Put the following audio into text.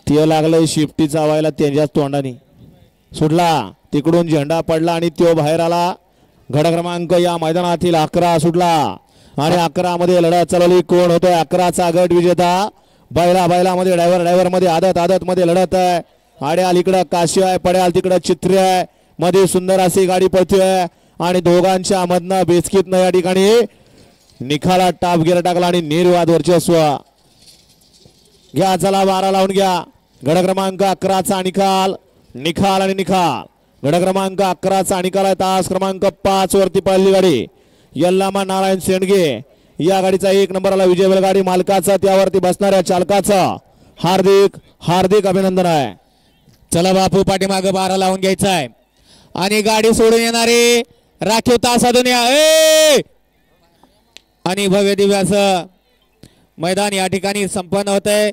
ते लागलंय शिफ्टी चावायला त्यांच्याच तोंडाने सुटला तिकडून झेंडा पडला आणि तो बाहेर आला गड क्रमांक या मैदानातील 11 सुटला आणि 11 मध्ये लढत चालवली कोण होतोय 11चा गट विजेता बैलामध्ये ड्रायव्हर मध्ये आदत मध्ये लढत आहे आड्याल इकडं काशी आहे पड्याल तिकडं चित्र आहे मध्ये सुंदर अशी गाडी पळतोय आणि दोघांच्या मधनं बेसकीतनं या ठिकाणी निखाला टाप गेला टाकला आणि निर्वाद वर्चस्व घ्या चला 12 लावून घ्या गड क्रमांक 11चा निखाल आणि निखाल गड क्रमांक 11चा निकाल आहे तास क्रमांक 5 वरती पळली गाडी यल्लामा नारायण शेंडगे या गाडीचा 1 नंबरला विजय बैलगाडी मालकाचा त्यावरती बसणाऱ्या चालकाचं हार्दिक अभिनंदन आहे। चला बापू पाठीमाग 12 लावून घ्यायचा आहे आणि गाडी सोडून येणारे राखीव तास दुनिया आणि भव्य दिव्य असं मैदान या ठिकाणी संपन्न होत आहे।